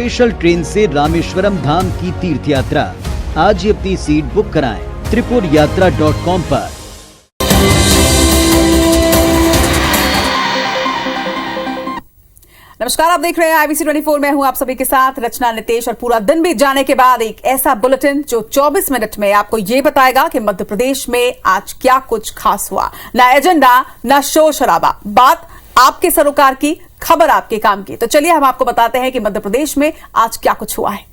Special train से रामेश्वरम धाम की तीर्थ यात्रा। आज ही अपनी सीट बुक कराएं tripurayatra.com पर। नमस्कार, आप देख रहे हैं IBC 24। मैं हूं आप सभी के साथ रचना नितेश। और पूरा दिन बीत जाने के बाद एक ऐसा बुलेटिन जो 24 मिनट में आपको ये बताएगा कि मध्य प्रदेश में आज क्या कुछ खास हुआ। ना एजेंडा, ना शोर शराबा, बात आपके सरोकार की, खबर आपके काम की। तो चलिए हम आपको बताते हैं कि मध्य प्रदेश में आज क्या कुछ हुआ है।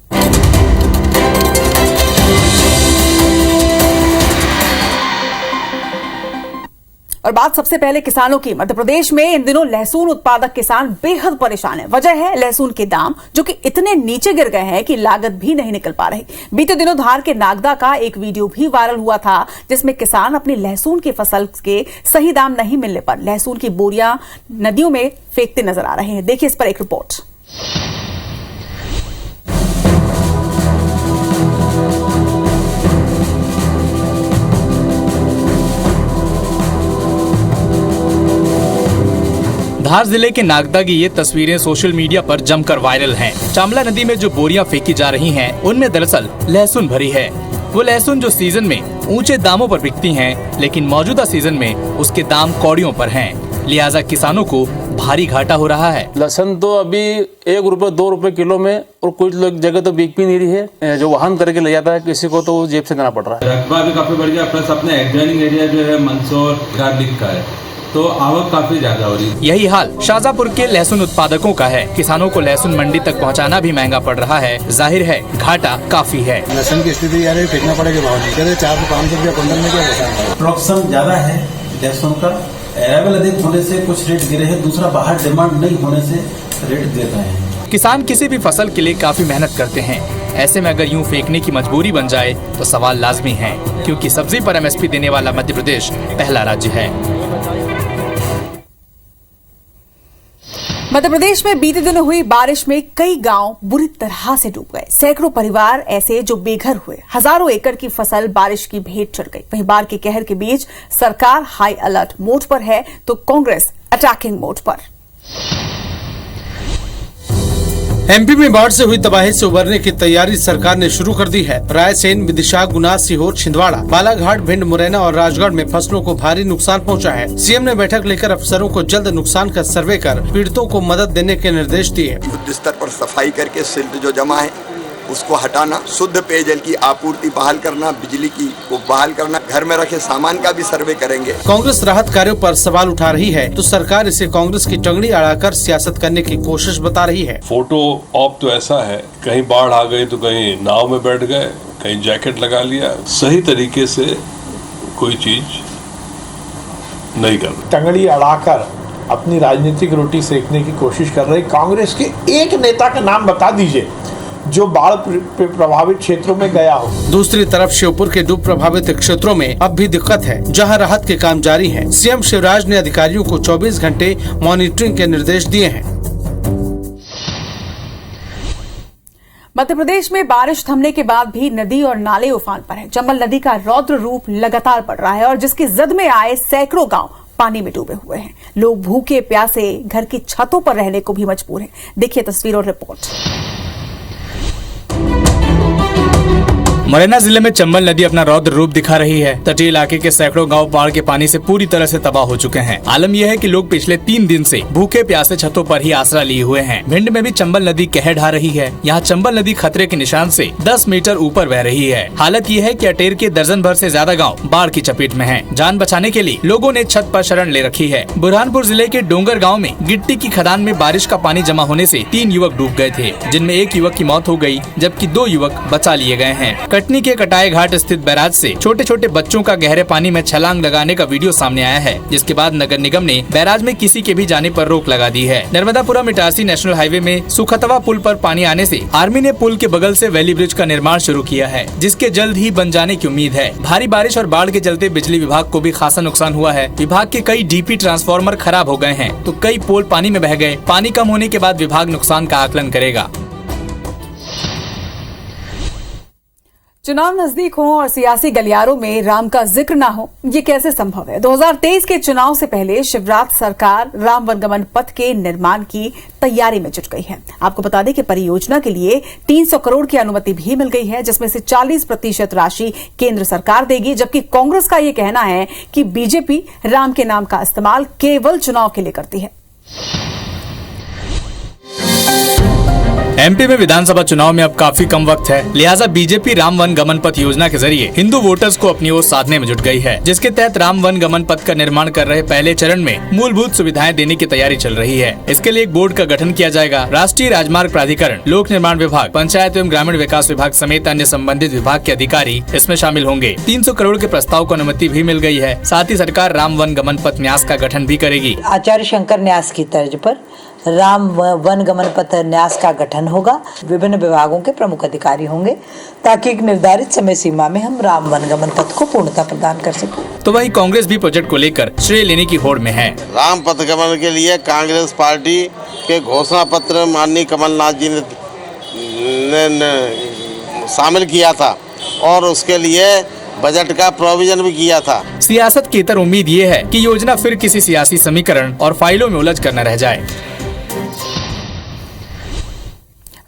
और बात सबसे पहले किसानों की। मध्य प्रदेश में इन दिनों लहसुन उत्पादक किसान बेहद परेशान है। वजह है लहसुन के दाम जो कि इतने नीचे गिर गए हैं कि लागत भी नहीं निकल पा रही। बीते दिनों धार के नागदा का एक वीडियो भी वायरल हुआ था जिसमें किसान अपनी लहसुन की फसल के सही दाम नहीं मिलने पर लहसुन की बोरियां नदियों में फेंकते नजर आ रहे हैं। देखिए इस पर एक रिपोर्ट। धार जिले के नागदा की ये तस्वीरें सोशल मीडिया पर जमकर वायरल हैं। चामला नदी में जो बोरियां फेंकी जा रही हैं, उनमें दरअसल लहसुन भरी है। वो लहसुन जो सीजन में ऊंचे दामों पर बिकती हैं, लेकिन मौजूदा सीजन में उसके दाम कौड़ियों पर हैं। लिहाजा किसानों को भारी घाटा हो रहा है। लहसुन तो अभी 1 रुपए 2 रुपए किलो में, और कुछ लोग जगह तो बिक भी नहीं रही है। जो वाहन करके ले जाता है किसी को तो जेब से देना पड़ रहा है। रकबा भी काफी बढ़ गया, प्लस अपने एडजॉइनिंग एरिया जो है मंदसौर गार्लिक का है, तो आवक काफी ज्यादा हो रही है। यही हाल शाहजहांपुर के लहसुन उत्पादकों का है। किसानों को लहसुन मंडी तक पहुंचाना भी महंगा पड़ रहा है। जाहिर है घाटा काफी है। लहसुन की स्थिति यार फेंकना पड़ेगा, भाव नहीं कहते 400 500 रुपया क्विंटल में क्या बचा। प्रोडक्शन ज्यादा है लहसुन का, अवेलेबल अधिक होने से कुछ रेट गिरे हैं, दूसरा बाहर डिमांड नहीं होने से रेट गिर रहे हैं। किसान किसी भी फसल के लिए काफी मेहनत करते हैं। ऐसे में अगर यूं फेंकने की मजबूरी बन जाए तो सवाल लाजमी है, क्योंकि सब्जी पर MSP देने वाला मध्य प्रदेश पहला राज्य है। मध्य प्रदेश में बीते दिनों हुई बारिश में कई गांव बुरी तरह से डूब गए। सैकड़ों परिवार ऐसे जो बेघर हुए। हजारों एकड़ की फसल बारिश की भेंट चढ़ गई। वहीं बाढ़ के कहर के बीच सरकार हाई अलर्ट मोड पर है तो कांग्रेस अटैकिंग मोड पर। MP में बाढ़ से हुई तबाही से उबरने की तैयारी सरकार ने शुरू कर दी है। रायसेन, विदिशा, गुना, सीहोर, छिंदवाड़ा, बालाघाट, भिंड, मुरैना और राजगढ़ में फसलों को भारी नुकसान पहुंचा है। CM ने बैठक लेकर अफसरों को जल्द नुकसान का सर्वे कर पीड़ितों को मदद देने के निर्देश दिए। युद्ध स्तर पर सफाई करके सिल्ट जो जमा है उसको हटाना, शुद्ध पेयजल की आपूर्ति बहाल करना, बिजली की को बहाल करना, घर में रखे सामान का भी सर्वे करेंगे। कांग्रेस राहत कार्यों पर सवाल उठा रही है तो सरकार इसे कांग्रेस की टंगड़ी अड़ाकर सियासत करने की कोशिश बता रही है। फोटो ऑप तो ऐसा है, कहीं बाढ़ आ गई तो कहीं नाव में बैठ गए, कहीं जैकेट लगा लिया। सही तरीके से कोई चीज नहीं कर रही। टंगड़ी अड़ाकर अपनी राजनीतिक रोटी सेकने की कोशिश कर रही कांग्रेस के एक नेता का नाम बता दीजिए जो बाढ़ प्रभावित क्षेत्रों में गया हो। दूसरी तरफ श्योपुर के डूब प्रभावित क्षेत्रों में अब भी दिक्कत है, जहां राहत के काम जारी हैं। CM शिवराज ने अधिकारियों को 24 घंटे मॉनिटरिंग के निर्देश दिए हैं। मध्य प्रदेश में बारिश थमने के बाद भी नदी और नाले उफान पर है। चंबल नदी का रौद्र रूप लगातार बढ़ रहा है और जिसकी जद में आए सैकड़ों गांव पानी में डूबे हुए हैं। लोग भूखे प्यासे घर की छतों पर रहने को भी मजबूर हैं। देखिए तस्वीर और रिपोर्ट। मुरैना जिले में चंबल नदी अपना रौद्र रूप दिखा रही है। तटीय इलाके के सैकड़ों गांव बाढ़ के पानी से पूरी तरह से तबाह हो चुके हैं। आलम यह है कि लोग पिछले 3 दिन से भूखे प्यासे छतों पर ही आसरा लिए हुए हैं। भिंड में भी चंबल नदी कहर ढा रही है। यहाँ चंबल नदी खतरे के निशान से 10 मीटर ऊपर बह रही है। हालत यह है कि अटेर के दर्जन भर से ज्यादा गाँव बाढ़ की चपेट में हैं। जान बचाने के लिए लोगों ने छत पर शरण ले रखी है। बुरहानपुर जिले के डोंगर गाँव में गिट्टी की खदान में बारिश का पानी जमा होने से 3 युवक डूब गए थे, जिनमें एक युवक की मौत हो गयी, जबकि 2 युवक बचा लिए गए हैं। कटनी के कटाए घाट स्थित बैराज से छोटे छोटे बच्चों का गहरे पानी में छलांग लगाने का वीडियो सामने आया है, जिसके बाद नगर निगम ने बैराज में किसी के भी जाने पर रोक लगा दी है। नर्मदापुरम इटारसी नेशनल हाईवे में सुखतवा पुल पर पानी आने से आर्मी ने पुल के बगल से वैली ब्रिज का निर्माण शुरू किया है, जिसके जल्द ही बन जाने की उम्मीद है। भारी बारिश और बाढ़ के चलते बिजली विभाग को भी खासा नुकसान हुआ है। विभाग के कई DP ट्रांसफार्मर खराब हो गए हैं तो कई पोल पानी में बह गए। पानी कम होने के बाद विभाग नुकसान का आकलन करेगा। चुनाव नजदीक हो और सियासी गलियारों में राम का जिक्र ना हो, ये कैसे संभव है? 2023 के चुनाव से पहले शिवराज सरकार राम वनगमन पथ के निर्माण की तैयारी में जुट गई है। आपको बता दें कि परियोजना के लिए 300 करोड़ की अनुमति भी मिल गई है, जिसमें से 40% राशि केंद्र सरकार देगी, जबकि कांग्रेस का ये कहना है कि बीजेपी राम के नाम का इस्तेमाल केवल चुनाव के लिए करती है। एमपी में विधानसभा चुनाव में अब काफी कम वक्त है, लिहाजा बीजेपी राम वन गमन पथ योजना के जरिए हिंदू वोटर्स को अपनी ओर साधने में जुट गई है, जिसके तहत राम वन गमन पथ का निर्माण कर रहे पहले चरण में मूलभूत सुविधाएं देने की तैयारी चल रही है। इसके लिए एक बोर्ड का गठन किया जाएगा। राष्ट्रीय राजमार्ग प्राधिकरण, लोक निर्माण विभाग, पंचायत एवं ग्रामीण विकास विभाग समेत अन्य संबंधित विभाग के अधिकारी इसमें शामिल होंगे। 300 करोड़ के प्रस्ताव को अनुमति भी मिल गई है। साथ ही सरकार राम वन गमन पथ न्यास का गठन भी करेगी। आचार्य शंकर न्यास की तर्ज पर राम वन गमन पथ न्यास का गठन होगा। विभिन्न विभागों के प्रमुख अधिकारी होंगे ताकि एक निर्धारित समय सीमा में हम राम वन गमन पथ को पूर्णता प्रदान कर सकें। तो वहीं कांग्रेस भी प्रोजेक्ट को लेकर श्रेय लेने की होड़ में है। राम पथ गमन के लिए कांग्रेस पार्टी के घोषणा पत्र माननीय कमलनाथ जी ने शामिल किया था और उसके लिए बजट का प्रोविजन भी किया था। सियासत की इतर उम्मीद ये है कि योजना फिर किसी सियासी समीकरण और फाइलों में उलझ कर न रह जाए।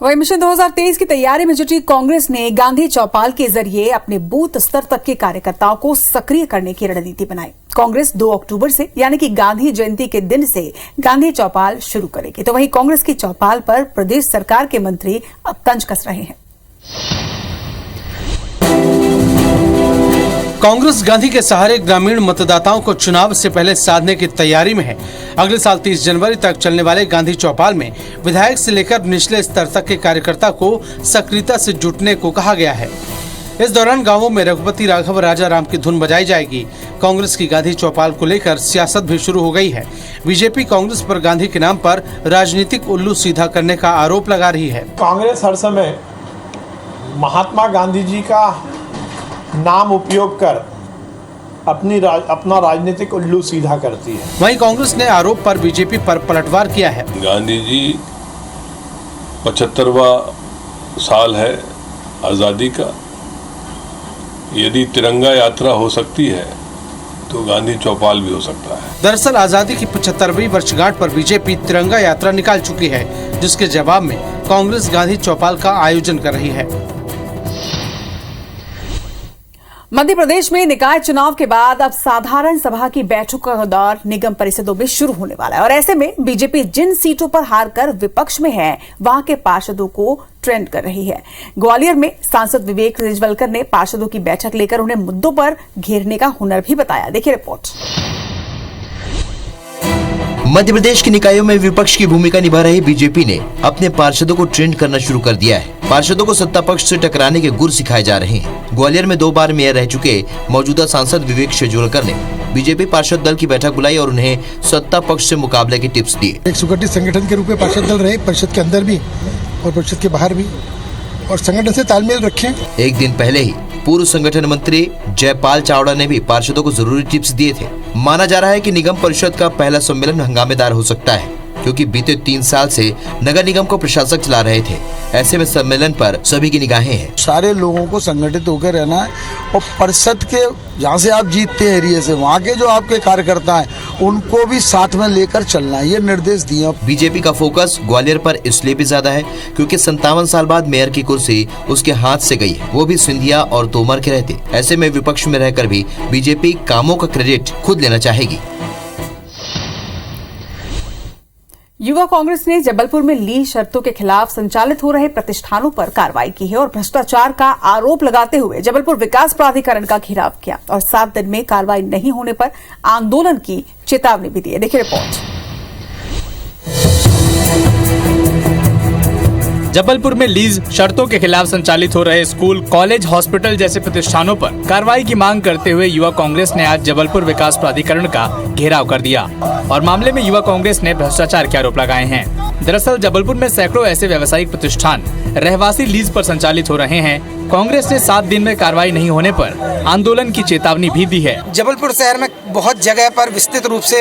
वही मिशन 2023 की तैयारी में जुटी कांग्रेस ने गांधी चौपाल के जरिए अपने बूथ स्तर तक के कार्यकर्ताओं को सक्रिय करने की रणनीति बनाई। कांग्रेस 2 अक्टूबर से यानी कि गांधी जयंती के दिन से गांधी चौपाल शुरू करेगी। तो वहीं कांग्रेस की चौपाल पर प्रदेश सरकार के मंत्री अब तंज कस रहे हैं। कांग्रेस गांधी के सहारे ग्रामीण मतदाताओं को चुनाव से पहले साधने की तैयारी में है। अगले साल 30 जनवरी तक चलने वाले गांधी चौपाल में विधायक से लेकर निचले स्तर तक के कार्यकर्ता को सक्रियता से जुटने को कहा गया है। इस दौरान गांवों में रघुपति राघव राजा राम की धुन बजाई जाएगी। कांग्रेस की गांधी चौपाल को लेकर सियासत भी शुरू हो गई है। बीजेपी कांग्रेस पर गांधी के नाम पर राजनीतिक उल्लू सीधा करने का आरोप लगा रही है। कांग्रेस हर समय महात्मा गांधी जी का नाम उपयोग कर अपना राजनीतिक उल्लू सीधा करती है। वहीं कांग्रेस ने आरोप पर बीजेपी पर पलटवार किया है। गांधी जी 75वां साल है आज़ादी का। यदि तिरंगा यात्रा हो सकती है तो गांधी चौपाल भी हो सकता है। दरअसल आजादी की 75वीं वर्षगांठ पर बीजेपी तिरंगा यात्रा निकाल चुकी है, जिसके जवाब में कांग्रेस गांधी चौपाल का आयोजन कर रही है। मध्य प्रदेश में निकाय चुनाव के बाद अब साधारण सभा की बैठकों का दौर निगम परिषदों में शुरू होने वाला है और ऐसे में बीजेपी जिन सीटों पर हारकर विपक्ष में है वहां के पार्षदों को ट्रेंड कर रही है। ग्वालियर में सांसद विवेक रिजवलकर ने पार्षदों की बैठक लेकर उन्हें मुद्दों पर घेरने का हुनर भी बताया। देखिए रिपोर्ट। मध्य प्रदेश के निकायों में विपक्ष की भूमिका निभा रही बीजेपी ने अपने पार्षदों को ट्रेंड करना शुरू कर दिया है। पार्षदों को सत्ता पक्ष से टकराने के गुर सिखाए जा रहे हैं। ग्वालियर में 2 बार मेयर रह चुके मौजूदा सांसद विवेक रिजवलकर ने बीजेपी पार्षद दल की बैठक बुलाई और उन्हें सत्ता पक्ष से मुकाबले के टिप्स दिए। एक सुगठित संगठन के रूप में पार्षद दल रहे, परिषद के अंदर भी और परिषद के बाहर भी, और संगठन से तालमेल रखें। एक दिन पहले ही पूर्व संगठन मंत्री जयपाल चावड़ा ने भी पार्षदों को जरूरी टिप्स दिए थे। माना जा रहा है कि निगम परिषद का पहला सम्मेलन हंगामेदार हो सकता है, क्योंकि बीते 3 साल से नगर निगम को प्रशासक चला रहे थे। ऐसे में सम्मेलन पर सभी की निगाहें हैं। सारे लोगों को संगठित होकर रहना है और परिषद के जहाँ से आप जीतते हैं एरिया से, वहाँ के जो आपके कार्यकर्ता हैं उनको भी साथ में लेकर चलना है, ये निर्देश दिए। बीजेपी का फोकस ग्वालियर पर इसलिए भी ज्यादा है क्योंकि 57 साल बाद मेयर की कुर्सी उसके हाथ से गई है, वो भी सिंधिया और तोमर के रहते। ऐसे में विपक्ष में रहकर भी बीजेपी कामों का क्रेडिट खुद लेना चाहेगी। युवा कांग्रेस ने जबलपुर में ली शर्तों के खिलाफ संचालित हो रहे प्रतिष्ठानों पर कार्रवाई की है और भ्रष्टाचार का आरोप लगाते हुए जबलपुर विकास प्राधिकरण का घेराव किया और 7 दिन में कार्रवाई नहीं होने पर आंदोलन की चेतावनी भी दी है। देखिए रिपोर्ट। जबलपुर में लीज शर्तों के खिलाफ संचालित हो रहे स्कूल, कॉलेज, हॉस्पिटल जैसे प्रतिष्ठानों पर कार्रवाई की मांग करते हुए युवा कांग्रेस ने आज जबलपुर विकास प्राधिकरण का घेराव कर दिया और मामले में युवा कांग्रेस ने भ्रष्टाचार के आरोप लगाए हैं। दरअसल जबलपुर में सैकड़ों ऐसे व्यावसायिक प्रतिष्ठान रहवासी लीज पर संचालित हो रहे हैं। कांग्रेस ने 7 दिन में कार्रवाई नहीं होने पर आंदोलन की चेतावनी भी दी है। जबलपुर शहर में बहुत जगह पर विस्तृत रूप से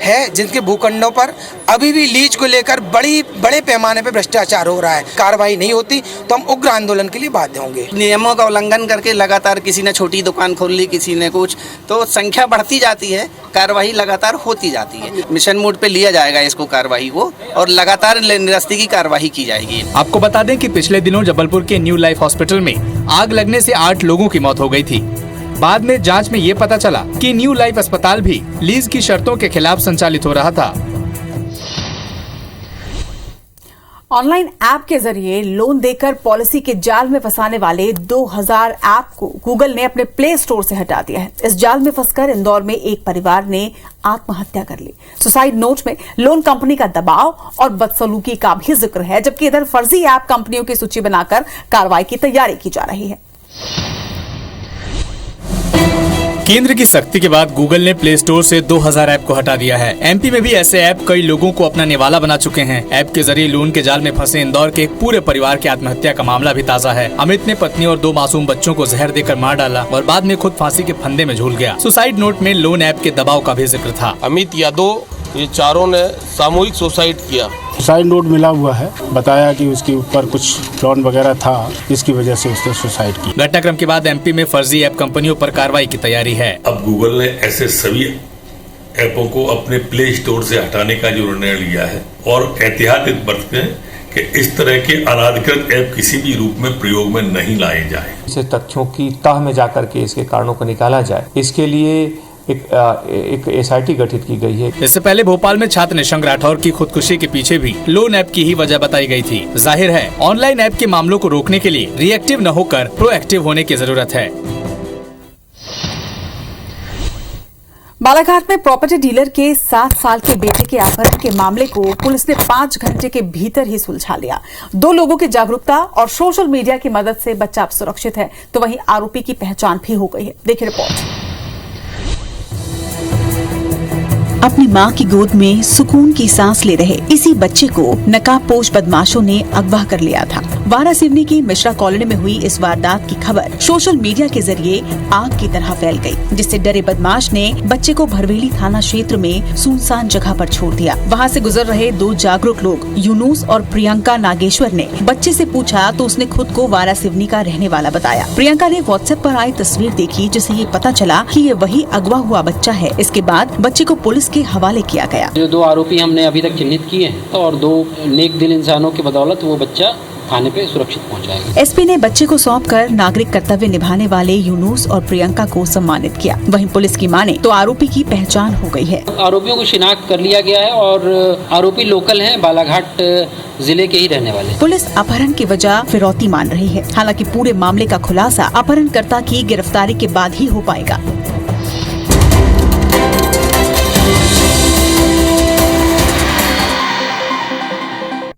है जिनके भूखंडों पर अभी भी लीज को लेकर बड़े पैमाने पर भ्रष्टाचार हो रहा है। कार्रवाई नहीं होती तो हम उग्र आंदोलन के लिए बाध्य होंगे। नियमों का उल्लंघन करके लगातार किसी ने छोटी दुकान खोल ली, किसी ने कुछ, तो संख्या बढ़ती जाती है, कार्रवाई लगातार होती जाती है। मिशन मोड पे लिया जाएगा इसको कार्रवाई को और लगातार निरस्ती की कार्रवाई की जाएगी। आपको बता दें कि पिछले दिनों जबलपुर के न्यू लाइफ हॉस्पिटल में आग लगने से 8 लोगों की मौत हो गई थी। बाद में जांच में ये पता चला कि न्यू लाइफ अस्पताल भी लीज की शर्तों के खिलाफ संचालित हो रहा था। ऑनलाइन ऐप के जरिए लोन देकर पॉलिसी के जाल में फंसाने वाले 2000 ऐप को गूगल ने अपने प्ले स्टोर से हटा दिया है। इस जाल में फंसकर इंदौर में एक परिवार ने आत्महत्या कर ली। सुसाइड नोट में लोन कंपनी का दबाव और बदसलूकी का भी जिक्र है, जबकि इधर फर्जी ऐप कंपनियों की सूची बनाकर कार्रवाई की तैयारी की जा रही है। केंद्र की सख्ती के बाद गूगल ने प्ले स्टोर से 2000 ऐप को हटा दिया है। एमपी में भी ऐसे ऐप कई लोगों को अपना निवाला बना चुके हैं। ऐप के जरिए लोन के जाल में फंसे इंदौर के एक पूरे परिवार की आत्महत्या का मामला भी ताजा है। अमित ने पत्नी और 2 मासूम बच्चों को जहर देकर मार डाला और बाद में खुद फांसी के फंदे में झूल गया। सुसाइड नोट में लोन ऐप के दबाव का भी जिक्र था। अमित यादव ये चारों ने सामूहिक सुसाइड किया। सुसाइड नोट मिला हुआ है, बताया कि उसके ऊपर कुछ लोन वगैरह था, इसकी वजह से उसने सुसाइड की। घटनाक्रम के बाद एमपी में फर्जी ऐप कंपनियों पर कार्रवाई की तैयारी है। अब गूगल ने ऐसे सभी ऐपों को अपने प्ले स्टोर से हटाने का जो निर्णय लिया है और एहतियात बरतते हैं कि इस तरह के अनाधिकृत ऐप किसी भी रूप में प्रयोग में नहीं लाए जाए। इसे तथ्यों की तह में जाकर के इसके कारणों को निकाला जाए, इसके लिए एक एसआईटी गठित की गई है। इससे पहले भोपाल में छात्र निशंक राठौर की खुदकुशी के पीछे भी लोन ऐप की ही वजह बताई गई थी। जाहिर है ऑनलाइन ऐप के मामलों को रोकने के लिए रिएक्टिव न होकर प्रोएक्टिव होने की जरूरत है। बालाघाट में प्रॉपर्टी डीलर के 7 साल के बेटे के अपहरण के मामले को पुलिस ने 5 घंटे के भीतर ही सुलझा लिया। 2 लोगों की जागरूकता और सोशल मीडिया की मदद से बच्चा अब सुरक्षित है, तो वहीं आरोपी की पहचान भी हो गई है। देखिए रिपोर्ट। अपनी मां की गोद में सुकून की सांस ले रहे इसी बच्चे को नकाबपोश बदमाशों ने अगवा कर लिया था। वारासिवनी की मिश्रा कॉलोनी में हुई इस वारदात की खबर सोशल मीडिया के जरिए आग की तरह फैल गई, जिससे डरे बदमाश ने बच्चे को भरवेली थाना क्षेत्र में सुनसान जगह पर छोड़ दिया। वहां से गुजर रहे 2 जागरूक लोग यूनुस और प्रियंका नागेश्वर ने बच्चे से पूछा तो उसने खुद को वारासिवनी का रहने वाला बताया। प्रियंका ने व्हाट्सएप पर आई तस्वीर देखी, जिससे ये पता चला कि ये वही अगवा हुआ बच्चा है। इसके बाद बच्चे को पुलिस के हवाले किया गया। जो 2 आरोपी हमने अभी तक चिन्हित किए हैं और 2 नेक दिल इंसानों की बदौलत वो बच्चा थाने पे सुरक्षित पहुंच जाएगा। एसपी ने बच्चे को सौंपकर नागरिक कर्तव्य निभाने वाले यूनुस और प्रियंका को सम्मानित किया। वहीं पुलिस की माने तो आरोपी की पहचान हो गई है। आरोपियों को शिनाख्त कर लिया गया है और आरोपी लोकल हैं, बालाघाट जिले के ही रहने वाले। पुलिस अपहरण की वजह फिरौती मान रही है। हालांकि पूरे मामले का खुलासा अपहरणकर्ता की गिरफ्तारी के बाद ही हो पाएगा।